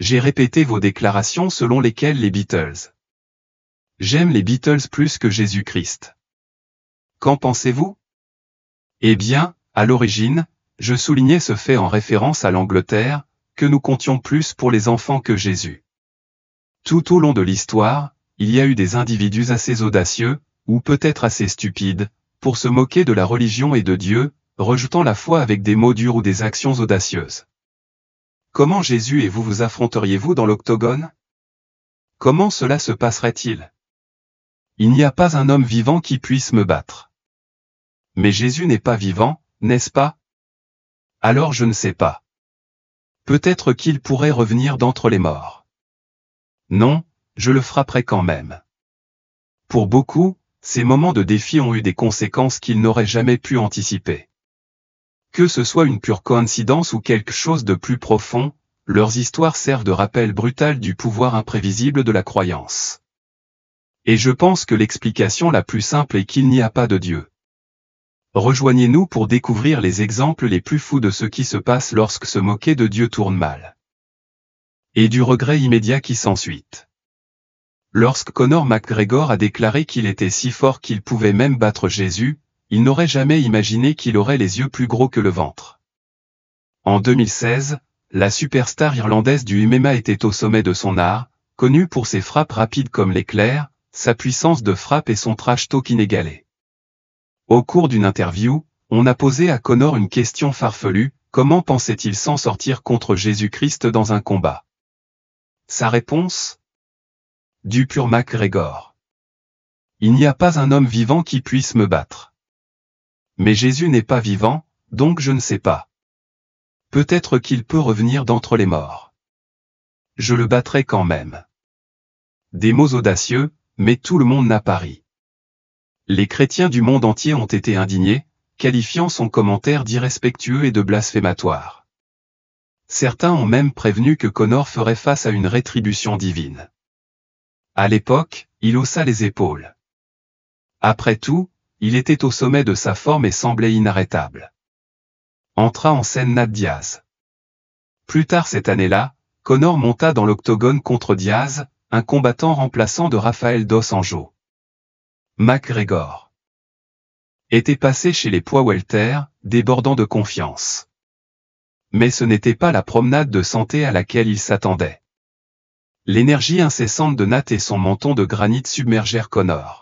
J'ai répété vos déclarations selon lesquelles les Beatles. J'aime les Beatles plus que Jésus-Christ. Qu'en pensez-vous? Eh bien, à l'origine, je soulignais ce fait en référence à l'Angleterre, que nous comptions plus pour les enfants que Jésus. Tout au long de l'histoire, il y a eu des individus assez audacieux, ou peut-être assez stupides, pour se moquer de la religion et de Dieu, rejetant la foi avec des mots durs ou des actions audacieuses. Comment Jésus et vous vous affronteriez-vous dans l'octogone? Comment cela se passerait-il? Il n'y a pas un homme vivant qui puisse me battre. Mais Jésus n'est pas vivant, n'est-ce pas? Alors je ne sais pas. Peut-être qu'il pourrait revenir d'entre les morts. Non, je le frapperai quand même. Pour beaucoup, ces moments de défi ont eu des conséquences qu'ils n'auraient jamais pu anticiper. Que ce soit une pure coïncidence ou quelque chose de plus profond, leurs histoires servent de rappel brutal du pouvoir imprévisible de la croyance. Et je pense que l'explication la plus simple est qu'il n'y a pas de Dieu. Rejoignez-nous pour découvrir les exemples les plus fous de ce qui se passe lorsque se moquer de Dieu tourne mal. Et du regret immédiat qui s'ensuit. Lorsque Conor McGregor a déclaré qu'il était si fort qu'il pouvait même battre Jésus, il n'aurait jamais imaginé qu'il aurait les yeux plus gros que le ventre. En 2016, la superstar irlandaise du MMA était au sommet de son art, connue pour ses frappes rapides comme l'éclair, sa puissance de frappe et son trash talk inégalé. Au cours d'une interview, on a posé à Conor une question farfelue, comment pensait-il s'en sortir contre Jésus-Christ dans un combat? Sa réponse? Du pur McGregor. Il n'y a pas un homme vivant qui puisse me battre. Mais Jésus n'est pas vivant, donc je ne sais pas. Peut-être qu'il peut revenir d'entre les morts. Je le battrai quand même. Des mots audacieux, mais tout le monde n'a pas ri. Les chrétiens du monde entier ont été indignés, qualifiant son commentaire d'irrespectueux et de blasphématoire. Certains ont même prévenu que Conor ferait face à une rétribution divine. À l'époque, il haussa les épaules. Après tout, il était au sommet de sa forme et semblait inarrêtable. Entra en scène Nate Diaz. Plus tard cette année-là, Conor monta dans l'octogone contre Diaz, un combattant remplaçant de Rafael dos Anjos. McGregor était passé chez les poids welter, débordant de confiance. Mais ce n'était pas la promenade de santé à laquelle il s'attendait. L'énergie incessante de Nate et son menton de granit submergèrent Conor.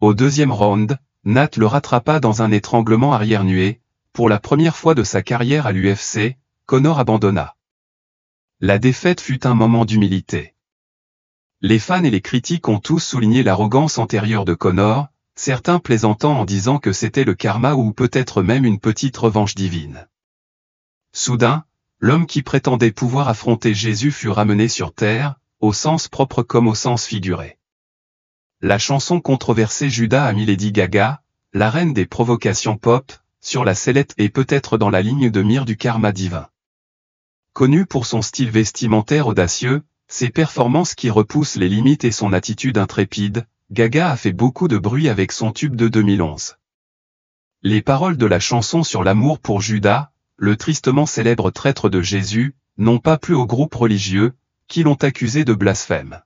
Au deuxième round, Nate le rattrapa dans un étranglement arrière-nué. Pour la première fois de sa carrière à l'UFC, Conor abandonna. La défaite fut un moment d'humilité. Les fans et les critiques ont tous souligné l'arrogance antérieure de Conor, certains plaisantant en disant que c'était le karma ou peut-être même une petite revanche divine. Soudain, l'homme qui prétendait pouvoir affronter Jésus fut ramené sur terre, au sens propre comme au sens figuré. La chanson controversée Judas a mis Lady Gaga, la reine des provocations pop, sur la sellette et peut-être dans la ligne de mire du karma divin. Connue pour son style vestimentaire audacieux, ses performances qui repoussent les limites et son attitude intrépide, Gaga a fait beaucoup de bruit avec son tube de 2011. Les paroles de la chanson sur l'amour pour Judas, le tristement célèbre traître de Jésus, n'ont pas plu aux groupes religieux, qui l'ont accusé de blasphème.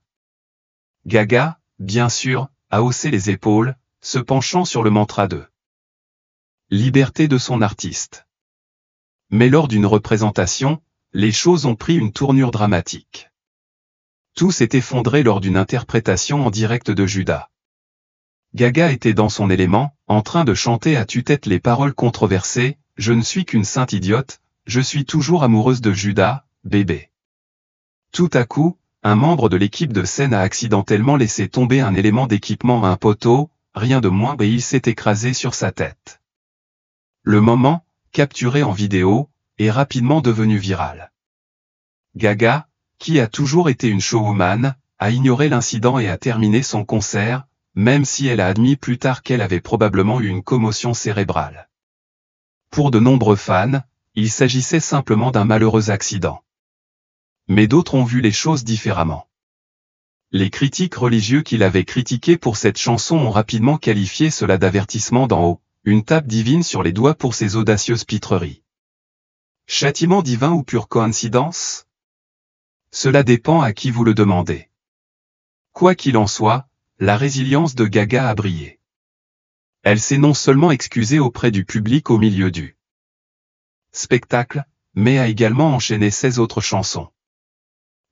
Gaga, bien sûr, a haussé les épaules, se penchant sur le mantra de liberté de son artiste. Mais lors d'une représentation, les choses ont pris une tournure dramatique. Tout s'est effondré lors d'une interprétation en direct de Judas. Gaga était dans son élément, en train de chanter à tue-tête les paroles controversées, « Je ne suis qu'une sainte idiote, je suis toujours amoureuse de Judas, bébé ». Tout à coup, un membre de l'équipe de scène a accidentellement laissé tomber un élément d'équipement à un poteau, rien de moins et il s'est écrasé sur sa tête. Le moment, capturé en vidéo, est rapidement devenu viral. Gaga, qui a toujours été une showwoman, a ignoré l'incident et a terminé son concert, même si elle a admis plus tard qu'elle avait probablement eu une commotion cérébrale. Pour de nombreux fans, il s'agissait simplement d'un malheureux accident. Mais d'autres ont vu les choses différemment. Les critiques religieux qui l'avaient critiqué pour cette chanson ont rapidement qualifié cela d'avertissement d'en haut, une tape divine sur les doigts pour ses audacieuses pitreries. Châtiment divin ou pure coïncidence? Cela dépend à qui vous le demandez. Quoi qu'il en soit, la résilience de Gaga a brillé. Elle s'est non seulement excusée auprès du public au milieu du spectacle, mais a également enchaîné 16 autres chansons.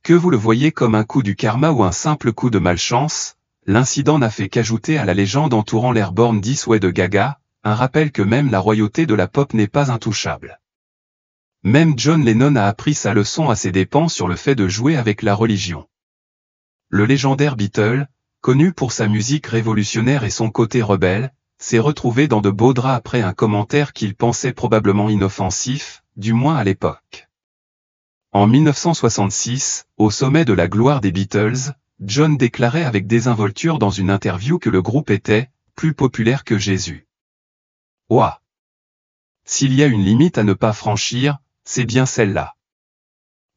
Que vous le voyez comme un coup du karma ou un simple coup de malchance, l'incident n'a fait qu'ajouter à la légende entourant l'Airborne This Way de Gaga, un rappel que même la royauté de la pop n'est pas intouchable. Même John Lennon a appris sa leçon à ses dépens sur le fait de jouer avec la religion. Le légendaire Beatle, connu pour sa musique révolutionnaire et son côté rebelle, s'est retrouvé dans de beaux draps après un commentaire qu'il pensait probablement inoffensif, du moins à l'époque. En 1966, au sommet de la gloire des Beatles, John déclarait avec désinvolture dans une interview que le groupe était « plus populaire que Jésus ». Ouah! S'il y a une limite à ne pas franchir, c'est bien celle-là.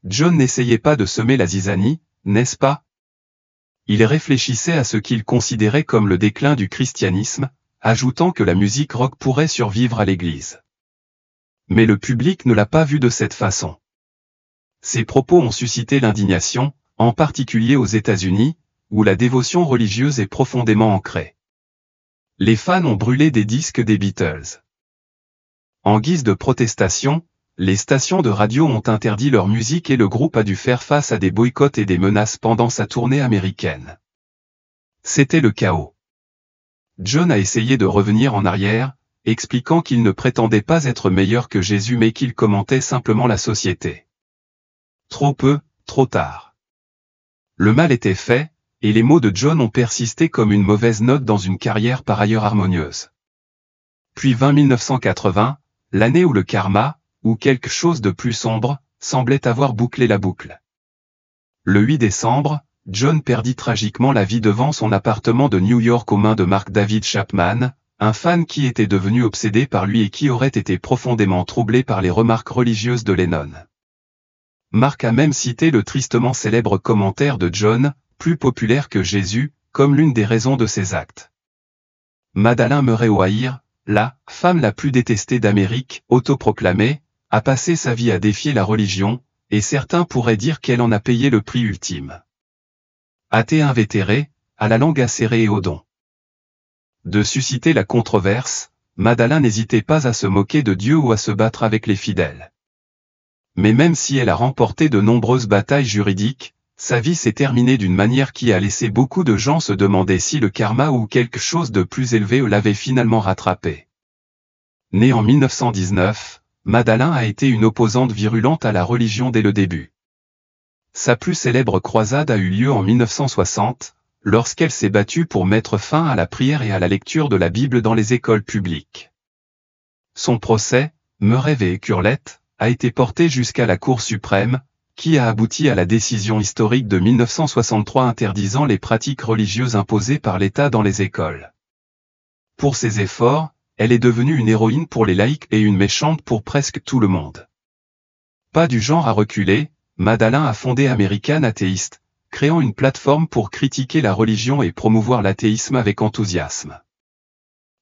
John n'essayait pas de semer la zizanie, n'est-ce pas? Il réfléchissait à ce qu'il considérait comme le déclin du christianisme, ajoutant que la musique rock pourrait survivre à l'église. Mais le public ne l'a pas vu de cette façon. Ses propos ont suscité l'indignation, en particulier aux États-Unis, où la dévotion religieuse est profondément ancrée. Les fans ont brûlé des disques des Beatles. En guise de protestation, les stations de radio ont interdit leur musique et le groupe a dû faire face à des boycotts et des menaces pendant sa tournée américaine. C'était le chaos. John a essayé de revenir en arrière, expliquant qu'il ne prétendait pas être meilleur que Jésus mais qu'il commentait simplement la société. Trop peu, trop tard. Le mal était fait, et les mots de John ont persisté comme une mauvaise note dans une carrière par ailleurs harmonieuse. Puis vint 1980, l'année où le karma, ou quelque chose de plus sombre, semblait avoir bouclé la boucle. Le 8 décembre, John perdit tragiquement la vie devant son appartement de New York aux mains de Mark David Chapman, un fan qui était devenu obsédé par lui et qui aurait été profondément troublé par les remarques religieuses de Lennon. Mark a même cité le tristement célèbre commentaire de John, plus populaire que Jésus, comme l'une des raisons de ses actes. Madeleine Murray O'Hair, la femme la plus détestée d'Amérique, autoproclamée, a passé sa vie à défier la religion, et certains pourraient dire qu'elle en a payé le prix ultime. Athée invétérée, à la langue acérée et au don de susciter la controverse, Madeleine n'hésitait pas à se moquer de Dieu ou à se battre avec les fidèles. Mais même si elle a remporté de nombreuses batailles juridiques, sa vie s'est terminée d'une manière qui a laissé beaucoup de gens se demander si le karma ou quelque chose de plus élevé l'avait finalement rattrapé. Née en 1919, Madeleine a été une opposante virulente à la religion dès le début. Sa plus célèbre croisade a eu lieu en 1960, lorsqu'elle s'est battue pour mettre fin à la prière et à la lecture de la Bible dans les écoles publiques. Son procès, Murray v. Curlett, a été porté jusqu'à la Cour suprême, qui a abouti à la décision historique de 1963 interdisant les pratiques religieuses imposées par l'État dans les écoles. Pour ses efforts, elle est devenue une héroïne pour les laïcs et une méchante pour presque tout le monde. Pas du genre à reculer, Madeleine a fondé American Atheist, créant une plateforme pour critiquer la religion et promouvoir l'athéisme avec enthousiasme.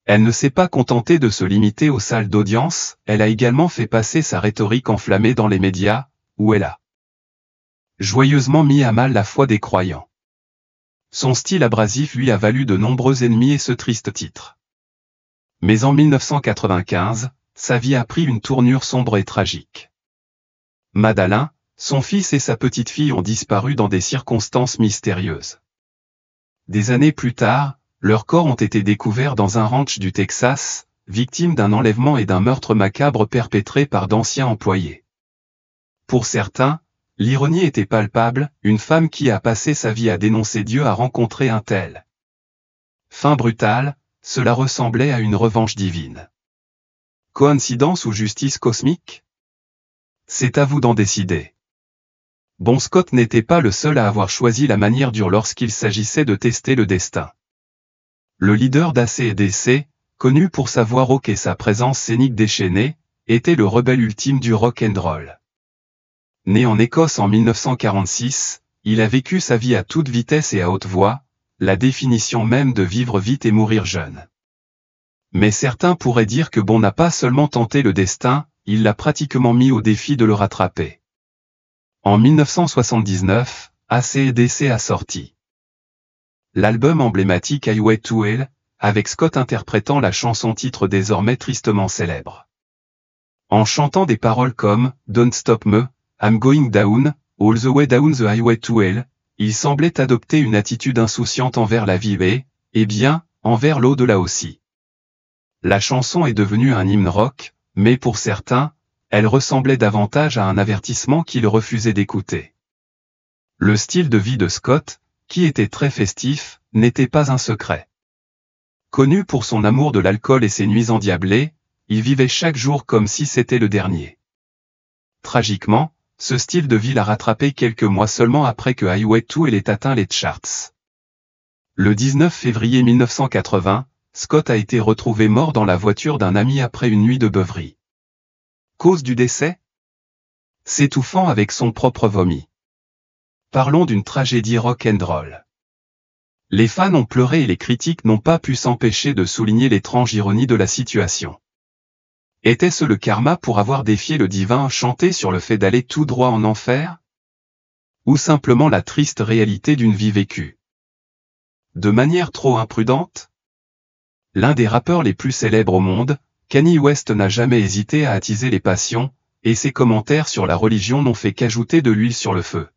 Elle ne s'est pas contentée de se limiter aux salles d'audience, elle a également fait passer sa rhétorique enflammée dans les médias, où elle a joyeusement mis à mal la foi des croyants. Son style abrasif lui a valu de nombreux ennemis et ce triste titre. Mais en 1995, sa vie a pris une tournure sombre et tragique. Madeleine, son fils et sa petite-fille ont disparu dans des circonstances mystérieuses. Des années plus tard, leurs corps ont été découverts dans un ranch du Texas, victimes d'un enlèvement et d'un meurtre macabre perpétré par d'anciens employés. Pour certains, l'ironie était palpable, une femme qui a passé sa vie à dénoncer Dieu a rencontré un tel. Fin brutale, cela ressemblait à une revanche divine. Coïncidence ou justice cosmique? C'est à vous d'en décider. Bon Scott n'était pas le seul à avoir choisi la manière dure lorsqu'il s'agissait de tester le destin. Le leader d'AC/DC, connu pour sa voix rauque et sa présence scénique déchaînée, était le rebelle ultime du rock and roll. Né en Écosse en 1946, il a vécu sa vie à toute vitesse et à haute voix, la définition même de vivre vite et mourir jeune. Mais certains pourraient dire que Bon n'a pas seulement tenté le destin, il l'a pratiquement mis au défi de le rattraper. En 1979, AC/DC a sorti l'album emblématique Highway to Hell, avec Scott interprétant la chanson titre désormais tristement célèbre. En chantant des paroles comme « Don't stop me, I'm going down, all the way down the highway to hell », il semblait adopter une attitude insouciante envers la vie et bien, envers l'au-delà aussi. La chanson est devenue un hymne rock, mais pour certains, elle ressemblait davantage à un avertissement qu'ils refusaient d'écouter. Le style de vie de Scott, qui était très festif, n'était pas un secret. Connu pour son amour de l'alcool et ses nuits endiablées, il vivait chaque jour comme si c'était le dernier. Tragiquement, ce style de vie l'a rattrapé quelques mois seulement après que Highway to Hell ait atteint les charts. Le 19 février 1980, Scott a été retrouvé mort dans la voiture d'un ami après une nuit de beuverie. Cause du décès? S'étouffant avec son propre vomi. Parlons d'une tragédie rock'n'roll. Les fans ont pleuré et les critiques n'ont pas pu s'empêcher de souligner l'étrange ironie de la situation. Était-ce le karma pour avoir défié le divin chanté sur le fait d'aller tout droit en enfer? Ou simplement la triste réalité d'une vie vécue? De manière trop imprudente? L'un des rappeurs les plus célèbres au monde, Kanye West n'a jamais hésité à attiser les passions, et ses commentaires sur la religion n'ont fait qu'ajouter de l'huile sur le feu.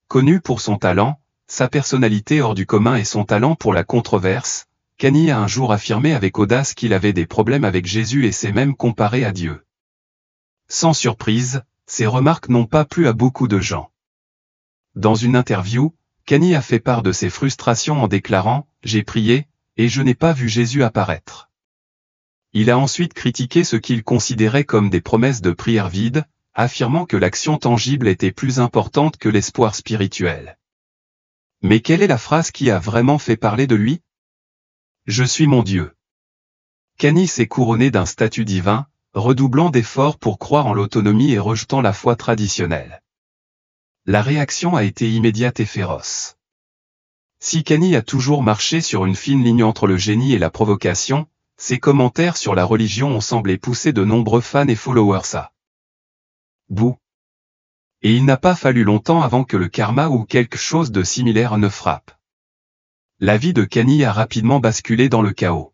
Connu pour son talent, sa personnalité hors du commun et son talent pour la controverse, Kanye a un jour affirmé avec audace qu'il avait des problèmes avec Jésus et s'est même comparé à Dieu. Sans surprise, ces remarques n'ont pas plu à beaucoup de gens. Dans une interview, Kanye a fait part de ses frustrations en déclarant « J'ai prié, et je n'ai pas vu Jésus apparaître ». Il a ensuite critiqué ce qu'il considérait comme des promesses de prière vides, affirmant que l'action tangible était plus importante que l'espoir spirituel. Mais quelle est la phrase qui a vraiment fait parler de lui? Je suis mon Dieu. Kanye s'est couronné d'un statut divin, redoublant d'efforts pour croire en l'autonomie et rejetant la foi traditionnelle. La réaction a été immédiate et féroce. Si Kanye a toujours marché sur une fine ligne entre le génie et la provocation, ses commentaires sur la religion ont semblé pousser de nombreux fans et followers à bout. Et il n'a pas fallu longtemps avant que le karma ou quelque chose de similaire ne frappe. La vie de Kanye a rapidement basculé dans le chaos.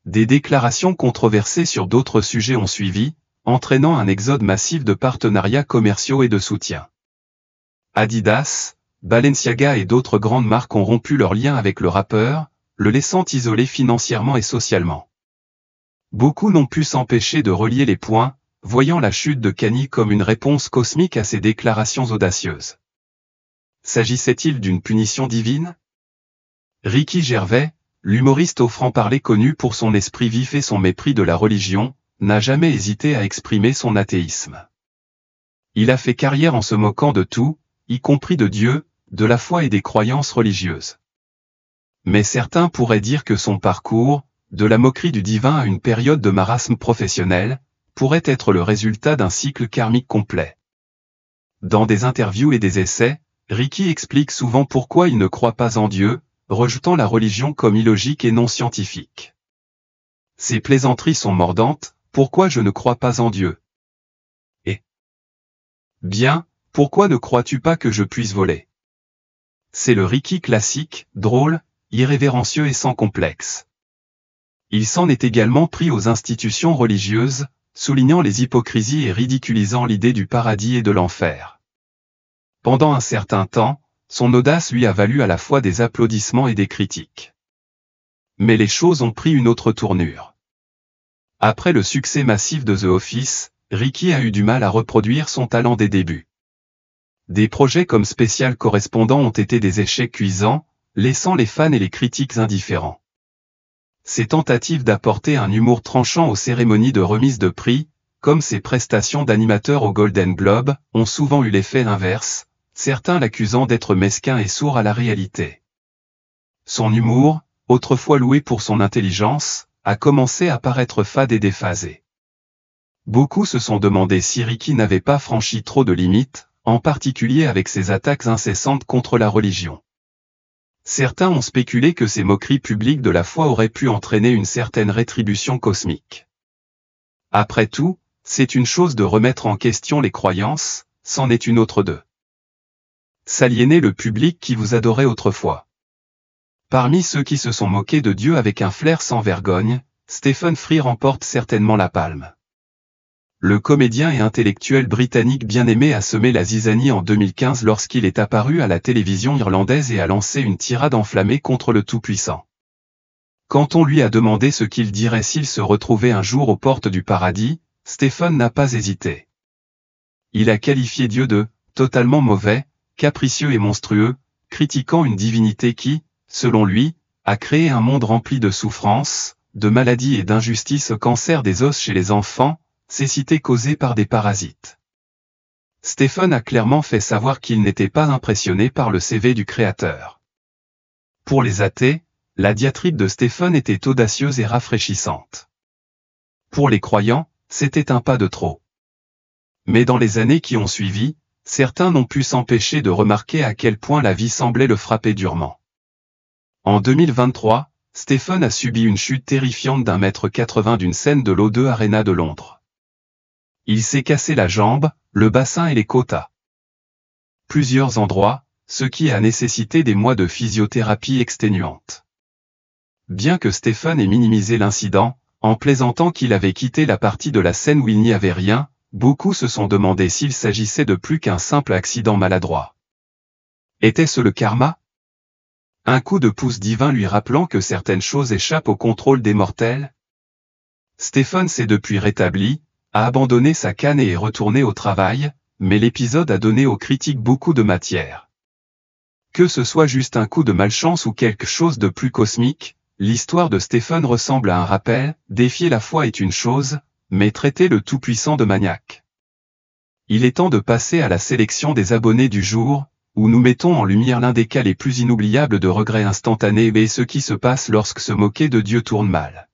Des déclarations controversées sur d'autres sujets ont suivi, entraînant un exode massif de partenariats commerciaux et de soutien. Adidas, Balenciaga et d'autres grandes marques ont rompu leurs liens avec le rappeur, le laissant isolé financièrement et socialement. Beaucoup n'ont pu s'empêcher de relier les points, voyant la chute de Kanye comme une réponse cosmique à ses déclarations audacieuses. S'agissait-il d'une punition divine? Ricky Gervais, l'humoriste au franc-parler connu pour son esprit vif et son mépris de la religion, n'a jamais hésité à exprimer son athéisme. Il a fait carrière en se moquant de tout, y compris de Dieu, de la foi et des croyances religieuses. Mais certains pourraient dire que son parcours, de la moquerie du divin à une période de marasme professionnel, pourrait être le résultat d'un cycle karmique complet. Dans des interviews et des essais, Ricky explique souvent pourquoi il ne croit pas en Dieu, rejetant la religion comme illogique et non scientifique. Ses plaisanteries sont mordantes, pourquoi je ne crois pas en Dieu? Et bien, pourquoi ne crois-tu pas que je puisse voler? C'est le Ricky classique, drôle, irrévérencieux et sans complexe. Il s'en est également pris aux institutions religieuses, soulignant les hypocrisies et ridiculisant l'idée du paradis et de l'enfer. Pendant un certain temps, son audace lui a valu à la fois des applaudissements et des critiques. Mais les choses ont pris une autre tournure. Après le succès massif de The Office, Ricky a eu du mal à reproduire son talent des débuts. Des projets comme Spécial Correspondant ont été des échecs cuisants, laissant les fans et les critiques indifférents. Ses tentatives d'apporter un humour tranchant aux cérémonies de remise de prix, comme ses prestations d'animateur au Golden Globe, ont souvent eu l'effet inverse, certains l'accusant d'être mesquin et sourd à la réalité. Son humour, autrefois loué pour son intelligence, a commencé à paraître fade et déphasé. Beaucoup se sont demandé si Ricky n'avait pas franchi trop de limites, en particulier avec ses attaques incessantes contre la religion. Certains ont spéculé que ces moqueries publiques de la foi auraient pu entraîner une certaine rétribution cosmique. Après tout, c'est une chose de remettre en question les croyances, c'en est une autre d'eux. S'aliéner le public qui vous adorait autrefois. Parmi ceux qui se sont moqués de Dieu avec un flair sans vergogne, Stephen Fry remporte certainement la palme. Le comédien et intellectuel britannique bien aimé a semé la zizanie en 2015 lorsqu'il est apparu à la télévision irlandaise et a lancé une tirade enflammée contre le Tout-Puissant. Quand on lui a demandé ce qu'il dirait s'il se retrouvait un jour aux portes du paradis, Stephen n'a pas hésité. Il a qualifié Dieu de « totalement mauvais, capricieux et monstrueux », critiquant une divinité qui, selon lui, a créé un monde rempli de souffrances, de maladies et d'injustices, cancer des os chez les enfants, cécité causée par des parasites. Stephen a clairement fait savoir qu'il n'était pas impressionné par le CV du créateur. Pour les athées, la diatribe de Stephen était audacieuse et rafraîchissante. Pour les croyants, c'était un pas de trop. Mais dans les années qui ont suivi, certains n'ont pu s'empêcher de remarquer à quel point la vie semblait le frapper durement. En 2023, Stephen a subi une chute terrifiante d'1,80 m d'une scène de l'O2 Arena de Londres. Il s'est cassé la jambe, le bassin et les côtes à plusieurs endroits, ce qui a nécessité des mois de physiothérapie exténuante. Bien que Stephen ait minimisé l'incident, en plaisantant qu'il avait quitté la partie de la scène où il n'y avait rien, beaucoup se sont demandé s'il s'agissait de plus qu'un simple accident maladroit. Était-ce le karma? Un coup de pouce divin lui rappelant que certaines choses échappent au contrôle des mortels? Stephen s'est depuis rétabli, a abandonné sa canne et est retourné au travail, mais l'épisode a donné aux critiques beaucoup de matière. Que ce soit juste un coup de malchance ou quelque chose de plus cosmique, l'histoire de Stephen ressemble à un rappel, défier la foi est une chose, mais traiter le Tout-Puissant de maniaque. Il est temps de passer à la sélection des abonnés du jour, où nous mettons en lumière l'un des cas les plus inoubliables de regrets instantanés et ce qui se passe lorsque se moquer de Dieu tourne mal.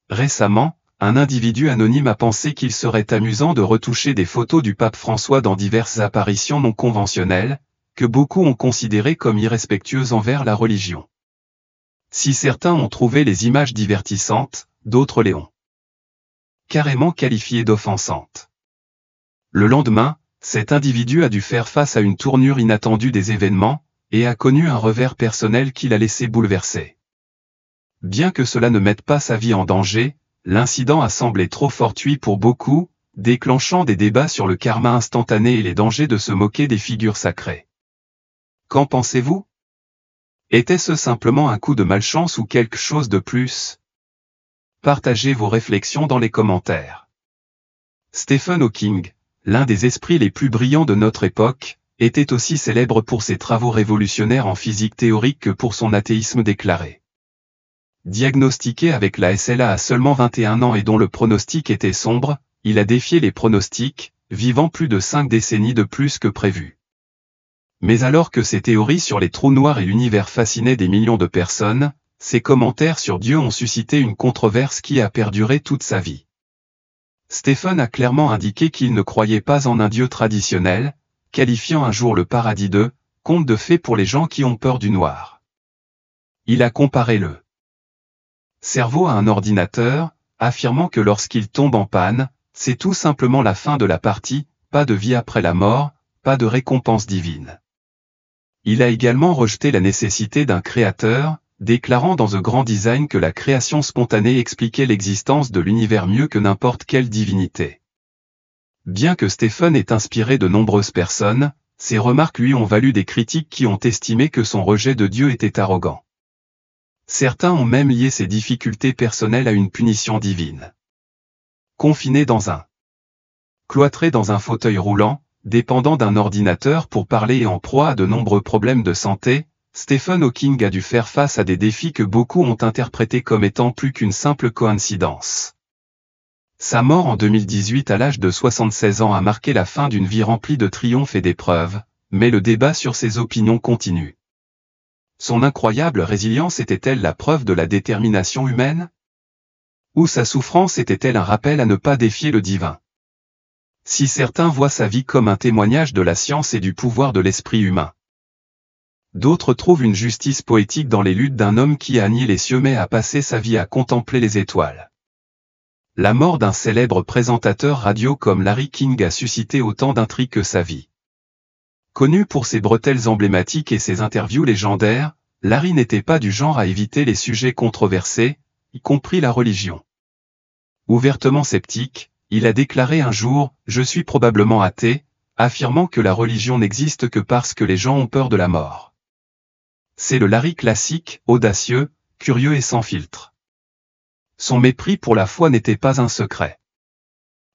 Récemment, un individu anonyme a pensé qu'il serait amusant de retoucher des photos du pape François dans diverses apparitions non conventionnelles, que beaucoup ont considérées comme irrespectueuses envers la religion. Si certains ont trouvé les images divertissantes, d'autres les ont carrément qualifiées d'offensantes. Le lendemain, cet individu a dû faire face à une tournure inattendue des événements, et a connu un revers personnel qui l'a laissé bouleversé. Bien que cela ne mette pas sa vie en danger, l'incident a semblé trop fortuit pour beaucoup, déclenchant des débats sur le karma instantané et les dangers de se moquer des figures sacrées. Qu'en pensez-vous? Était-ce simplement un coup de malchance ou quelque chose de plus? Partagez vos réflexions dans les commentaires. Stephen Hawking, l'un des esprits les plus brillants de notre époque, était aussi célèbre pour ses travaux révolutionnaires en physique théorique que pour son athéisme déclaré. Diagnostiqué avec la SLA à seulement 21 ans et dont le pronostic était sombre, il a défié les pronostics, vivant plus de 5 décennies de plus que prévu. Mais alors que ses théories sur les trous noirs et l'univers fascinaient des millions de personnes, ses commentaires sur Dieu ont suscité une controverse qui a perduré toute sa vie. Stephen a clairement indiqué qu'il ne croyait pas en un Dieu traditionnel, qualifiant un jour le paradis de « conte de fées pour les gens qui ont peur du noir ». Il a comparé le cerveau à un ordinateur, affirmant que lorsqu'il tombe en panne, c'est tout simplement la fin de la partie, pas de vie après la mort, pas de récompense divine. Il a également rejeté la nécessité d'un créateur, déclarant dans The Grand Design que la création spontanée expliquait l'existence de l'univers mieux que n'importe quelle divinité. Bien que Stephen ait inspiré de nombreuses personnes, ses remarques lui ont valu des critiques qui ont estimé que son rejet de Dieu était arrogant. Certains ont même lié ses difficultés personnelles à une punition divine. Confiné dans un cloîtré dans un fauteuil roulant, dépendant d'un ordinateur pour parler et en proie à de nombreux problèmes de santé, Stephen Hawking a dû faire face à des défis que beaucoup ont interprétés comme étant plus qu'une simple coïncidence. Sa mort en 2018 à l'âge de 76 ans a marqué la fin d'une vie remplie de triomphes et d'épreuves, mais le débat sur ses opinions continue. Son incroyable résilience était-elle la preuve de la détermination humaine? Ou sa souffrance était-elle un rappel à ne pas défier le divin? Si certains voient sa vie comme un témoignage de la science et du pouvoir de l'esprit humain, d'autres trouvent une justice poétique dans les luttes d'un homme qui a nié les cieux mais a passé sa vie à contempler les étoiles. la mort d'un célèbre présentateur radio comme Larry King a suscité autant d'intrigues que sa vie. Connu pour ses bretelles emblématiques et ses interviews légendaires, Larry n'était pas du genre à éviter les sujets controversés, y compris la religion. Ouvertement sceptique, il a déclaré un jour « Je suis probablement athée », affirmant que la religion n'existe que parce que les gens ont peur de la mort. C'est le Larry classique, audacieux, curieux et sans filtre. Son mépris pour la foi n'était pas un secret.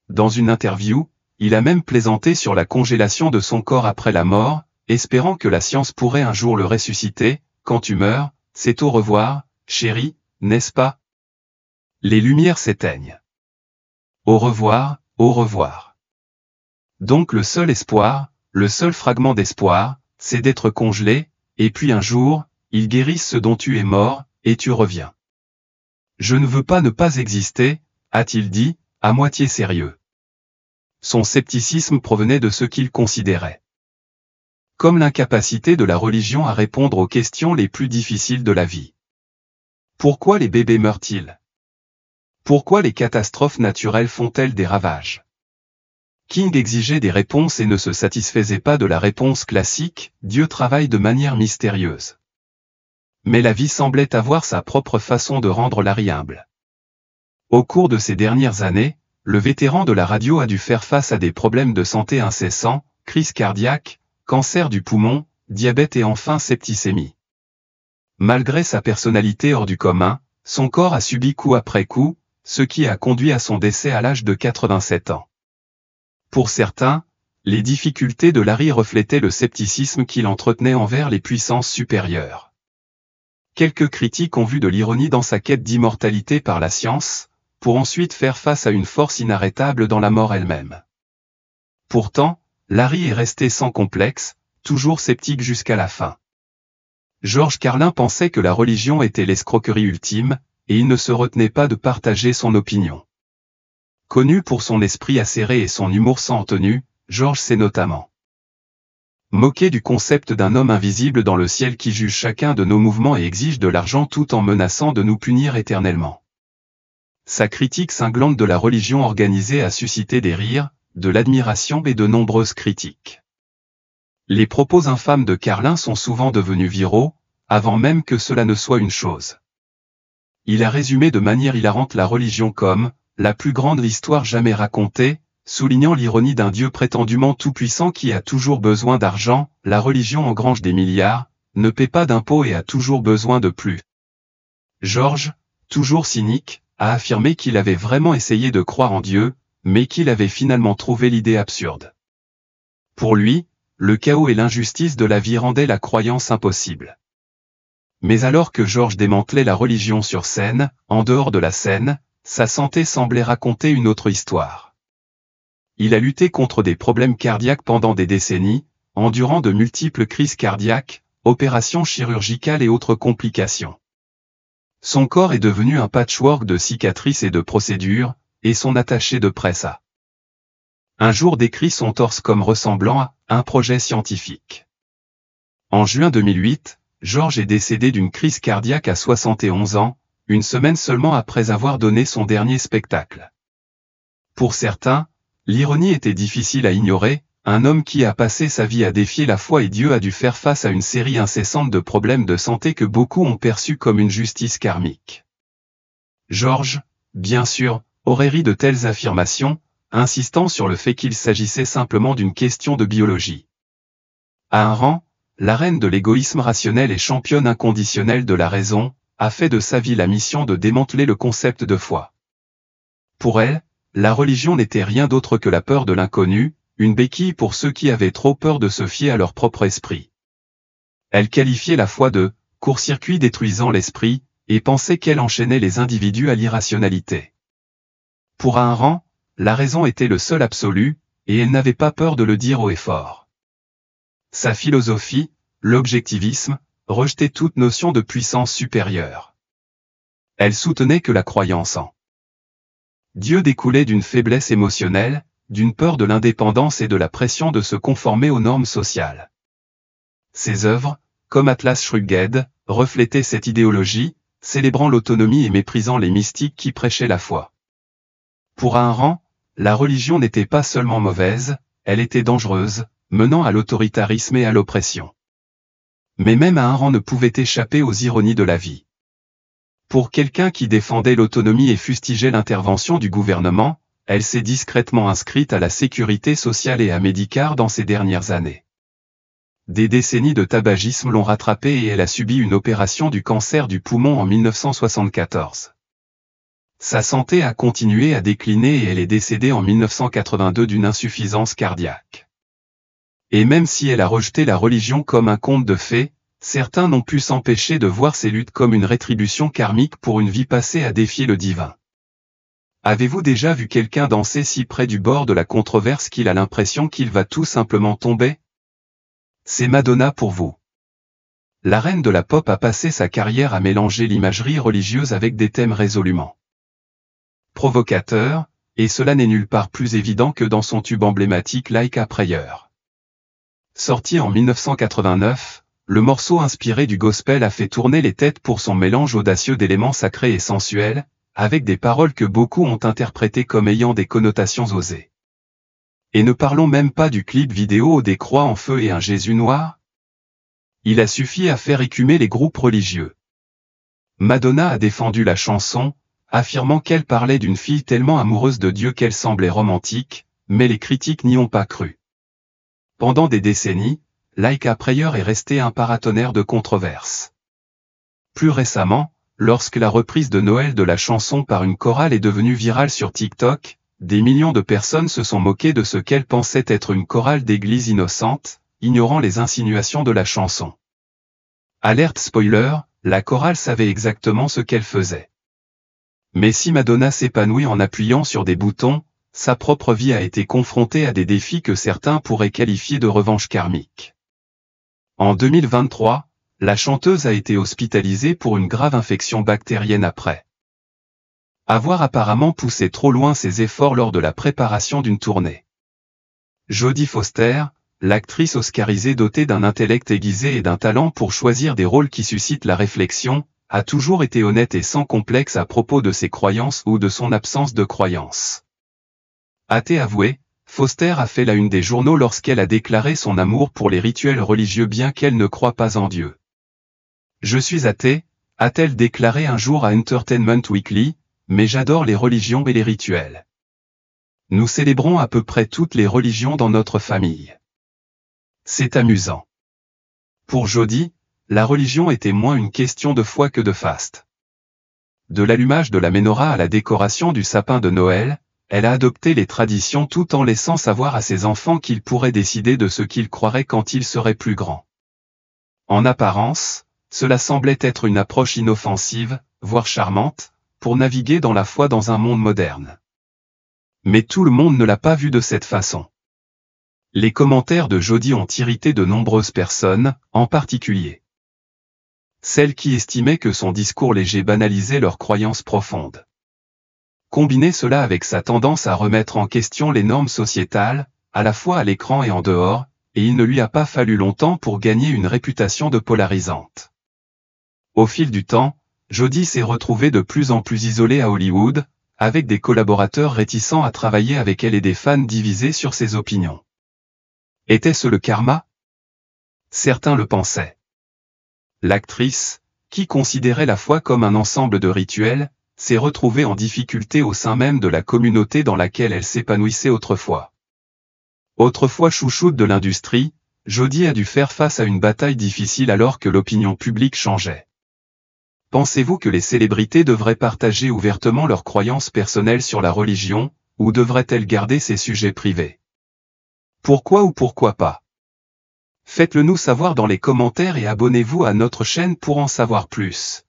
Dans une interview, il a même plaisanté sur la congélation de son corps après la mort, espérant que la science pourrait un jour le ressusciter. Quand tu meurs, c'est au revoir, chérie, n'est-ce pas? Les lumières s'éteignent. Au revoir, au revoir. Donc le seul espoir, le seul fragment d'espoir, c'est d'être congelé, et puis un jour, ils guérissent ce dont tu es mort, et tu reviens. Je ne veux pas ne pas exister, a-t-il dit, à moitié sérieux. Son scepticisme provenait de ce qu'il considérait comme l'incapacité de la religion à répondre aux questions les plus difficiles de la vie. Pourquoi les bébés meurent-ils? Pourquoi les catastrophes naturelles font-elles des ravages? King exigeait des réponses et ne se satisfaisait pas de la réponse classique, Dieu travaille de manière mystérieuse. Mais la vie semblait avoir sa propre façon de rendre Larry humble. Au cours de ces dernières années, le vétéran de la radio a dû faire face à des problèmes de santé incessants, crise cardiaque, cancer du poumon, diabète et enfin septicémie. Malgré sa personnalité hors du commun, son corps a subi coup après coup, ce qui a conduit à son décès à l'âge de 87 ans. Pour certains, les difficultés de Larry reflétaient le scepticisme qu'il entretenait envers les puissances supérieures. Quelques critiques ont vu de l'ironie dans sa quête d'immortalité par la science, pour ensuite faire face à une force inarrêtable dans la mort elle-même. Pourtant, Larry est resté sans complexe, toujours sceptique jusqu'à la fin. George Carlin pensait que la religion était l'escroquerie ultime, et il ne se retenait pas de partager son opinion. Connu pour son esprit acéré et son humour sans retenue, George s'est notamment moqué du concept d'un homme invisible dans le ciel qui juge chacun de nos mouvements et exige de l'argent tout en menaçant de nous punir éternellement. Sa critique cinglante de la religion organisée a suscité des rires, de l'admiration et de nombreuses critiques. Les propos infâmes de Carlin sont souvent devenus viraux, avant même que cela ne soit une chose. Il a résumé de manière hilarante la religion comme « la plus grande histoire jamais racontée », soulignant l'ironie d'un Dieu prétendument tout-puissant qui a toujours besoin d'argent, la religion engrange des milliards, ne paie pas d'impôts et a toujours besoin de plus. George, toujours cynique, a affirmé qu'il avait vraiment essayé de croire en Dieu, mais qu'il avait finalement trouvé l'idée absurde. Pour lui, le chaos et l'injustice de la vie rendaient la croyance impossible. Mais alors que George démantelait la religion sur scène, en dehors de la scène, sa santé semblait raconter une autre histoire. Il a lutté contre des problèmes cardiaques pendant des décennies, endurant de multiples crises cardiaques, opérations chirurgicales et autres complications. Son corps est devenu un patchwork de cicatrices et de procédures, et son attaché de presse a un jour décrit son torse comme ressemblant à un projet scientifique. En juin 2008, George est décédé d'une crise cardiaque à 71 ans, une semaine seulement après avoir donné son dernier spectacle. Pour certains, l'ironie était difficile à ignorer, un homme qui a passé sa vie à défier la foi et Dieu a dû faire face à une série incessante de problèmes de santé que beaucoup ont perçus comme une justice karmique. George, bien sûr, aurait ri de telles affirmations, insistant sur le fait qu'il s'agissait simplement d'une question de biologie. À un rang, la reine de l'égoïsme rationnel et championne inconditionnelle de la raison, a fait de sa vie la mission de démanteler le concept de foi. Pour elle, la religion n'était rien d'autre que la peur de l'inconnu, une béquille pour ceux qui avaient trop peur de se fier à leur propre esprit. Elle qualifiait la foi de « court-circuit détruisant l'esprit » et pensait qu'elle enchaînait les individus à l'irrationalité. Pour Ayn Rand, la raison était le seul absolu, et elle n'avait pas peur de le dire haut et fort. Sa philosophie, l'objectivisme, rejetait toute notion de puissance supérieure. Elle soutenait que la croyance en Dieu découlait d'une faiblesse émotionnelle, d'une peur de l'indépendance et de la pression de se conformer aux normes sociales. Ses œuvres, comme Atlas Shrugged, reflétaient cette idéologie, célébrant l'autonomie et méprisant les mystiques qui prêchaient la foi. Pour Ayn Rand, la religion n'était pas seulement mauvaise, elle était dangereuse, menant à l'autoritarisme et à l'oppression. Mais même Ayn Rand ne pouvait échapper aux ironies de la vie. Pour quelqu'un qui défendait l'autonomie et fustigeait l'intervention du gouvernement, elle s'est discrètement inscrite à la sécurité sociale et à Medicare dans ces dernières années. Des décennies de tabagisme l'ont rattrapée et elle a subi une opération du cancer du poumon en 1974. Sa santé a continué à décliner et elle est décédée en 1982 d'une insuffisance cardiaque. Et même si elle a rejeté la religion comme un conte de fées, certains n'ont pu s'empêcher de voir ses luttes comme une rétribution karmique pour une vie passée à défier le divin. Avez-vous déjà vu quelqu'un danser si près du bord de la controverse qu'il a l'impression qu'il va tout simplement tomber? C'est Madonna pour vous. La reine de la pop a passé sa carrière à mélanger l'imagerie religieuse avec des thèmes résolument provocateurs, et cela n'est nulle part plus évident que dans son tube emblématique Like a Prayer. Sorti en 1989, le morceau inspiré du gospel a fait tourner les têtes pour son mélange audacieux d'éléments sacrés et sensuels, avec des paroles que beaucoup ont interprétées comme ayant des connotations osées. Et ne parlons même pas du clip vidéo des croix en feu et un Jésus noir. Il a suffi à faire écumer les groupes religieux. Madonna a défendu la chanson, affirmant qu'elle parlait d'une fille tellement amoureuse de Dieu qu'elle semblait romantique, mais les critiques n'y ont pas cru. Pendant des décennies, Like a Prayer est resté un paratonnerre de controverses. Plus récemment, lorsque la reprise de Noël de la chanson par une chorale est devenue virale sur TikTok, des millions de personnes se sont moquées de ce qu'elles pensaient être une chorale d'église innocente, ignorant les insinuations de la chanson. Alerte spoiler, la chorale savait exactement ce qu'elle faisait. Mais si Madonna s'épanouit en appuyant sur des boutons, sa propre vie a été confrontée à des défis que certains pourraient qualifier de revanche karmique. En 2023, la chanteuse a été hospitalisée pour une grave infection bactérienne après avoir apparemment poussé trop loin ses efforts lors de la préparation d'une tournée. Jodie Foster, l'actrice oscarisée dotée d'un intellect aiguisé et d'un talent pour choisir des rôles qui suscitent la réflexion, a toujours été honnête et sans complexe à propos de ses croyances ou de son absence de croyances. Athée avouée, Foster a fait la une des journaux lorsqu'elle a déclaré son amour pour les rituels religieux bien qu'elle ne croie pas en Dieu. « Je suis athée », a-t-elle déclaré un jour à Entertainment Weekly, mais j'adore les religions et les rituels. Nous célébrons à peu près toutes les religions dans notre famille. C'est amusant. Pour Jodie, la religion était moins une question de foi que de faste. De l'allumage de la menorah à la décoration du sapin de Noël, elle a adopté les traditions tout en laissant savoir à ses enfants qu'ils pourraient décider de ce qu'ils croiraient quand ils seraient plus grands. En apparence, cela semblait être une approche inoffensive, voire charmante, pour naviguer dans la foi dans un monde moderne. Mais tout le monde ne l'a pas vu de cette façon. Les commentaires de Jodie ont irrité de nombreuses personnes, en particulier celles qui estimaient que son discours léger banalisait leurs croyances profondes. Combinez cela avec sa tendance à remettre en question les normes sociétales, à la fois à l'écran et en dehors, et il ne lui a pas fallu longtemps pour gagner une réputation de polarisante. Au fil du temps, Jodie s'est retrouvée de plus en plus isolée à Hollywood, avec des collaborateurs réticents à travailler avec elle et des fans divisés sur ses opinions. Était-ce le karma? Certains le pensaient. L'actrice, qui considérait la foi comme un ensemble de rituels, s'est retrouvée en difficulté au sein même de la communauté dans laquelle elle s'épanouissait autrefois. Autrefois chouchoute de l'industrie, Jodie a dû faire face à une bataille difficile alors que l'opinion publique changeait. Pensez-vous que les célébrités devraient partager ouvertement leurs croyances personnelles sur la religion, ou devraient-elles garder ces sujets privés? Pourquoi ou pourquoi pas? Faites-le nous savoir dans les commentaires et abonnez-vous à notre chaîne pour en savoir plus.